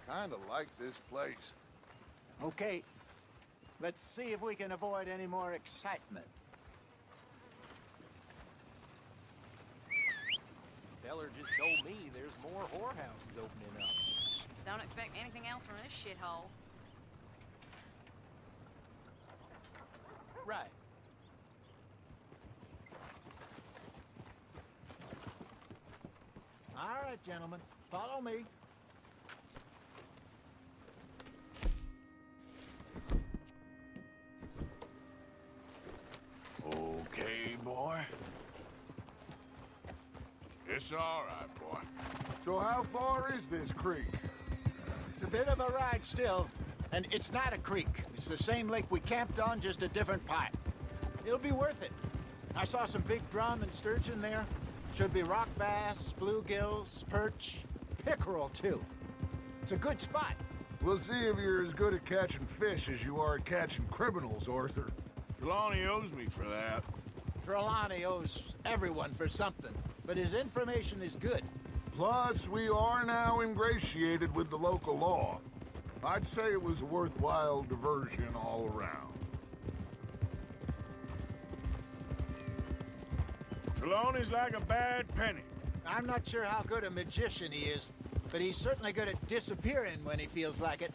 Kinda like this place. Okay, let's see if we can avoid any more excitement. Feller just told me there's more whorehouses opening up. Don't expect anything else from this shithole. Right. All right, gentlemen, follow me. Okay, boy. It's all right, boy. So how far is this creek? It's a bit of a ride still, and it's not a creek. It's the same lake we camped on, just a different part. It'll be worth it. I saw some big drum and sturgeon there. Should be rock bass, bluegills, perch, pickerel too. It's a good spot. We'll see if you're as good at catching fish as you are at catching criminals, Arthur. Trelawney owes me for that. Trelawney owes everyone for something, but his information is good. Plus, we are now ingratiated with the local law. I'd say it was a worthwhile diversion all around. Trelawney's like a bad penny. I'm not sure how good a magician he is, but he's certainly good at disappearing when he feels like it.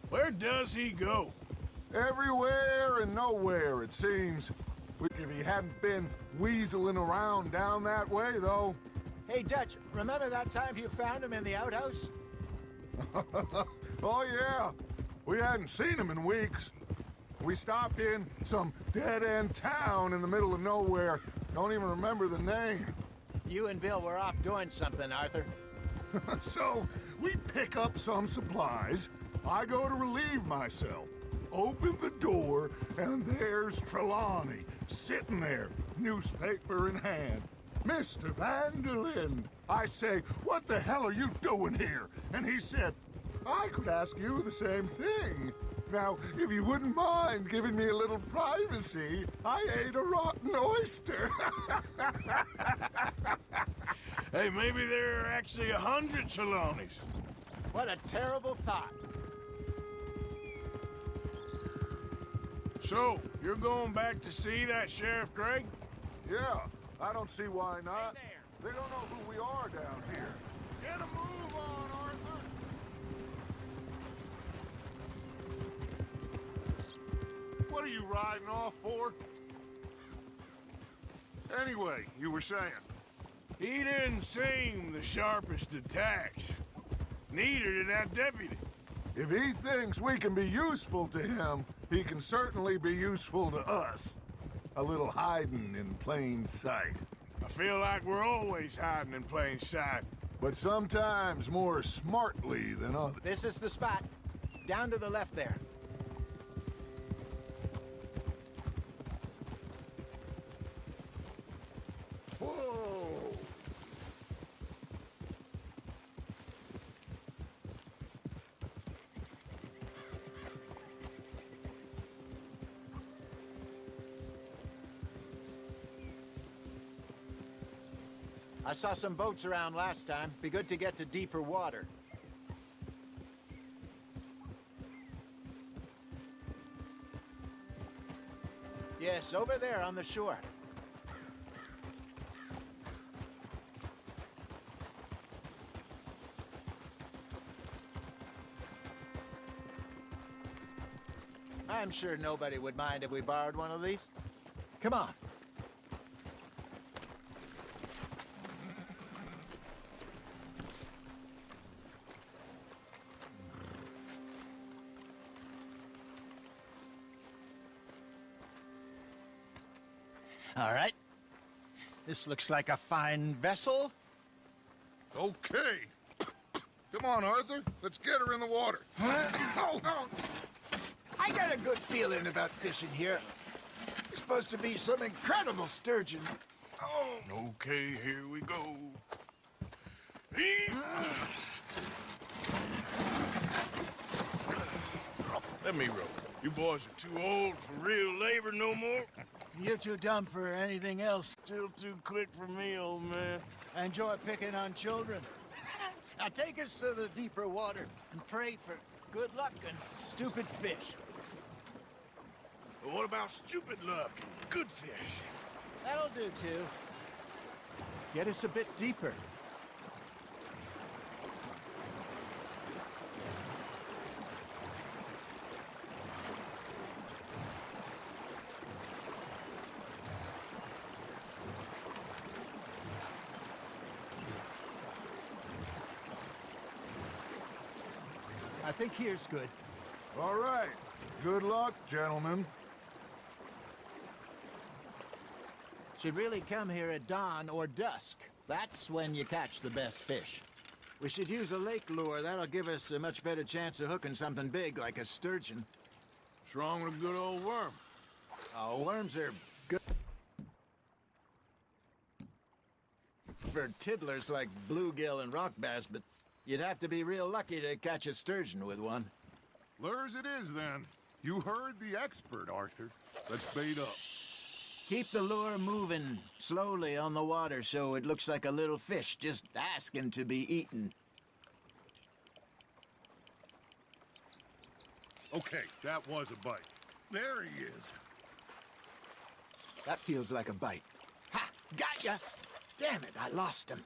Where does he go? Everywhere and nowhere, it seems. If he hadn't been weaseling around down that way, though. Hey, Dutch, remember that time you found him in the outhouse? Oh, yeah. We hadn't seen him in weeks. We stopped in some dead-end town in the middle of nowhere. Don't even remember the name. You and Bill were off doing something, Arthur. So, we pick up some supplies. I go to relieve myself. Open the door, and there's Trelawney, sitting there, newspaper in hand. Mr. Van der Linde. I say, what the hell are you doing here? And he said, I could ask you the same thing. Now, if you wouldn't mind giving me a little privacy, I ate a rotten oyster. Hey, maybe there are actually 100 Trelawneys. What a terrible thought. So, you're going back to see that Sheriff Gregg? Yeah, I don't see why not. Hey They don't know who we are down here. Get a move on, Arthur! What are you riding off for? Anyway, you were saying. He didn't seem the sharpest attacks. Neither did that deputy. If he thinks we can be useful to him, he can certainly be useful to us. A little hiding in plain sight. I feel like we're always hiding in plain sight. But sometimes more smartly than others. This is the spot. Down to the left there. Whoa! I saw some boats around last time. Be good to get to deeper water. Yes, over there on the shore. I'm sure nobody would mind if we borrowed one of these. Come on. All right. This looks like a fine vessel. Okay. Come on, Arthur. Let's get her in the water. Oh. I got a good feeling about fishing here. It's supposed to be some incredible sturgeon. Oh. Okay, here we go. Let me row. You boys are too old for real labor no more. You're too dumb for anything else. Still too quick for me, old man. I enjoy picking on children. Now take us to the deeper water and pray for good luck and stupid fish. But what about stupid luck and good fish? That'll do, too. Get us a bit deeper. I think here's good. All right. Good luck, gentlemen. Should really come here at dawn or dusk. That's when you catch the best fish. We should use a lake lure. That'll give us a much better chance of hooking something big like a sturgeon. What's wrong with a good old worm? Oh, worms are good for tiddlers like bluegill and rock bass, but you'd have to be real lucky to catch a sturgeon with one. Lures it is, then. You heard the expert, Arthur. Let's bait up. Keep the lure moving slowly on the water so it looks like a little fish just asking to be eaten. Okay, that was a bite. There he is. That feels like a bite. Ha! Got ya! Damn it, I lost him.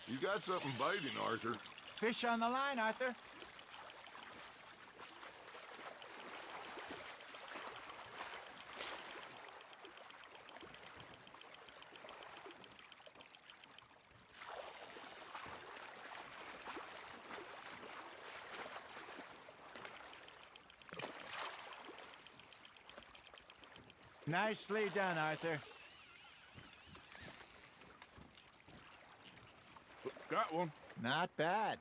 You got something biting, Arthur. Fish on the line, Arthur. Nicely done, Arthur. Got one. Not bad.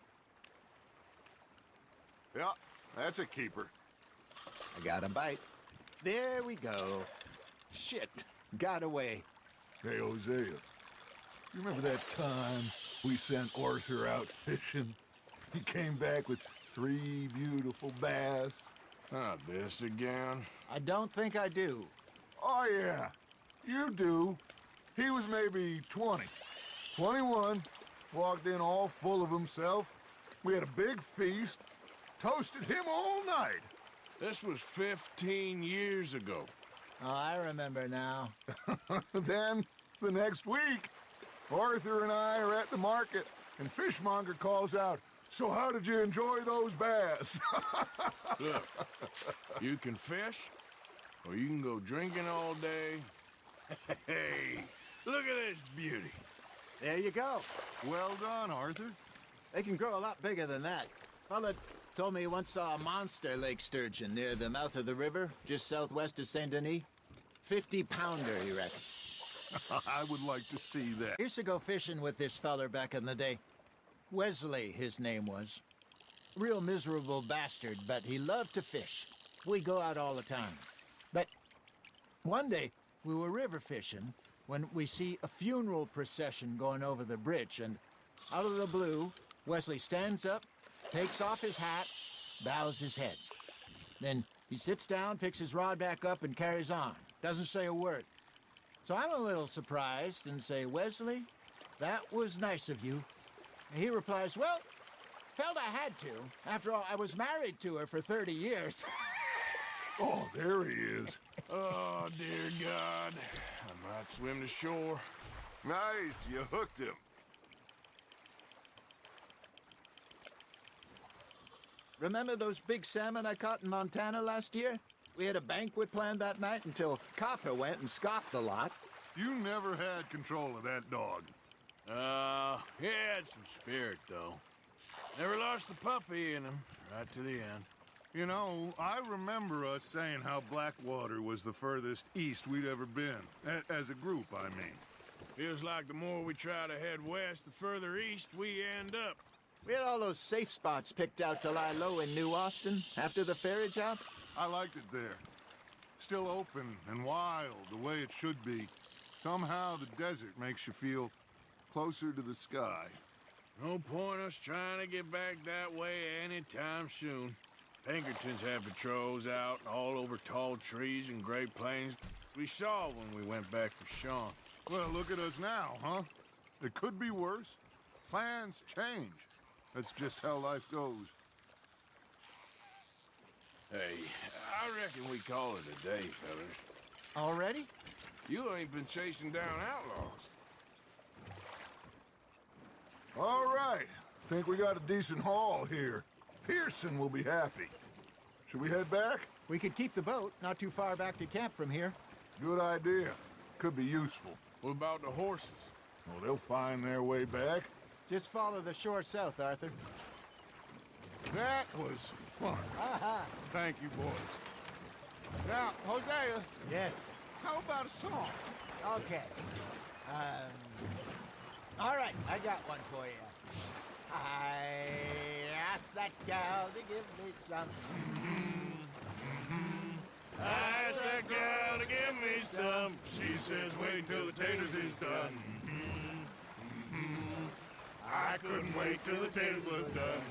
Yeah, that's a keeper. I got a bite. There we go. Shit, got away. Hey, Hosea. You remember that time we sent Arthur out fishing? He came back with 3 beautiful bass. Not this again. I don't think I do. Oh, yeah. You do. He was maybe 20. 21. Walked in all full of himself. We had a big feast. Toasted him all night. This was 15 years ago. Oh, I remember now. Then, the next week, Arthur and I are at the market, and Fishmonger calls out, "So how did you enjoy those bass?" Look, you can fish, or you can go drinking all day. Hey, look at this beauty. There you go. Well done, Arthur. They can grow a lot bigger than that. Fella told me he once saw a monster lake sturgeon near the mouth of the river, just southwest of Saint Denis. 50-pounder, he reckoned. I would like to see that. I used to go fishing with this feller back in the day. Wesley, his name was. Real miserable bastard, but he loved to fish. We go out all the time. But one day, we were river fishing when we see a funeral procession going over the bridge, and out of the blue, Wesley stands up, takes off his hat, bows his head. Then he sits down, picks his rod back up, and carries on. Doesn't say a word. So I'm a little surprised and say, "Wesley, that was nice of you." And he replies, "Well, felt I had to. After all, I was married to her for 30 years. Oh, there he is. Oh, dear God. I might swim to shore. Nice, you hooked him. Remember those big salmon I caught in Montana last year? We had a banquet planned that night until Copper went and scoffed the lot. You never had control of that dog. He had some spirit, though. Never lost the puppy in him, right to the end. You know, I remember us saying how Blackwater was the furthest east we'd ever been. As a group, I mean. Feels like the more we try to head west, the further east we end up. We had all those safe spots picked out to lie low in New Austin after the ferry job. I liked it there. Still open and wild, the way it should be. Somehow the desert makes you feel closer to the sky. No point us trying to get back that way anytime soon. Pinkertons have patrols out all over tall trees and Great Plains. We saw when we went back for Sean. Well, look at us now, huh? It could be worse. Plans change. That's just how life goes. Hey, I reckon we call it a day, fellas. Already? You ain't been chasing down outlaws. All right. Think we got a decent haul here. Pearson will be happy. Should we head back? We could keep the boat not too far back to camp from here. Good idea. Could be useful. What about the horses? Well, they'll find their way back. Just follow the shore south, Arthur. That was fun. Thank you, boys. Now, Hosea, Yes. how about a song? Okay. All right, I got one for you. I asked that gal to give me some. I asked that gal to give me some. She says, wait till the taters is done. I couldn't wait till the taters was done.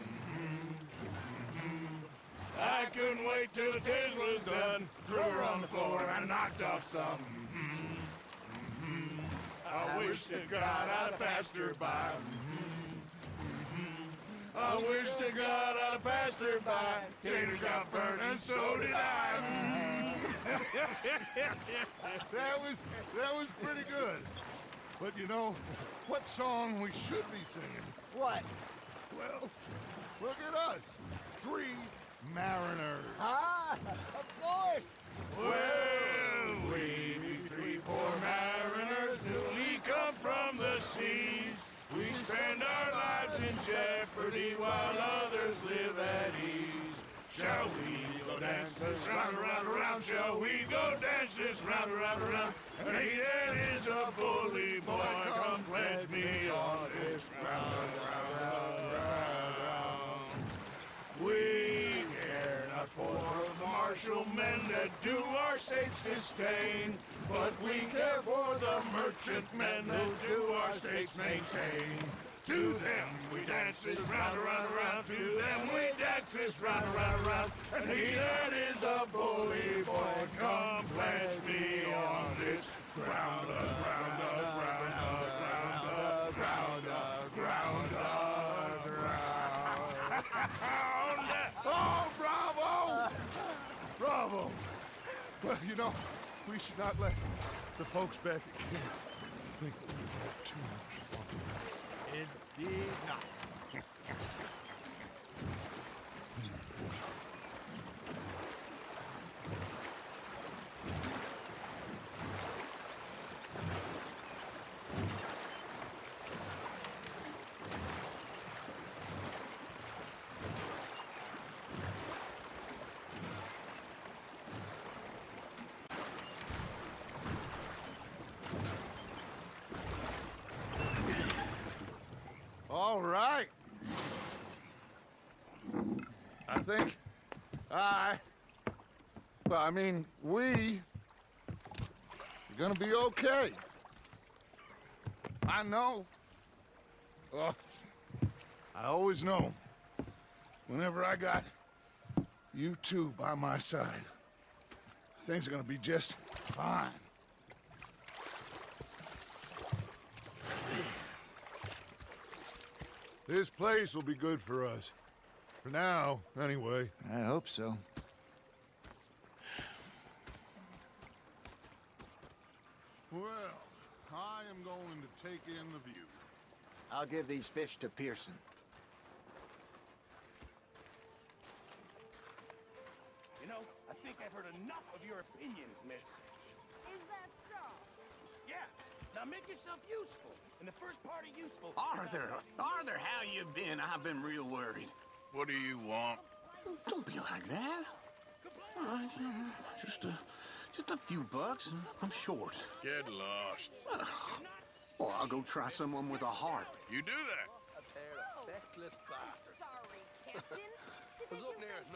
I couldn't wait till the taters was done. Threw her on the floor and knocked off some. I wish to God I'd passed her by. I wish to God I'd passed her by. Taters got burned and so did I. That was pretty good. But you know, what song we should be singing? What? Well, look at us. 3 mariners. Ah, of course. Well, we be 3 poor mariners newly come from the seas. We spend our lives in jeopardy while others live at ease. Shall we go dance this round, around, around? Shall we go dance this round, around, around? And he that is a bully boy, come pledge me on this ground, round, round, round. We care not for the martial men that do our state's disdain, but we care for the merchant men who do our state's maintain. To them we dance this round, around, around. To them we dance this round, around, around. And he that is a bully boy, come pledge me on this ground, ground, ground, ground, ground, ground, ground. Oh, bravo! Bravo! Well, you know, we should not let the folks back at camp think that we've had too much fun. Indeed not. All right. I think we are gonna be okay. I know. I always know. Whenever I got you two by my side, things are gonna be just fine. This place will be good for us. For now, anyway. I hope so. Well, I am going to take in the view. I'll give these fish to Pearson. You know, I think I've heard enough of your opinions, miss. Is that so? Yeah. Now make yourself useful. And the first part of useful... Arthur, how you been? I've been real worried. What do you want? Don't be like that. All right, just a few bucks. I'm short. Get lost. Well, I'll go try someone with a heart. You do that. A pair of feckless bastards. Sorry, Captain. Was up near us,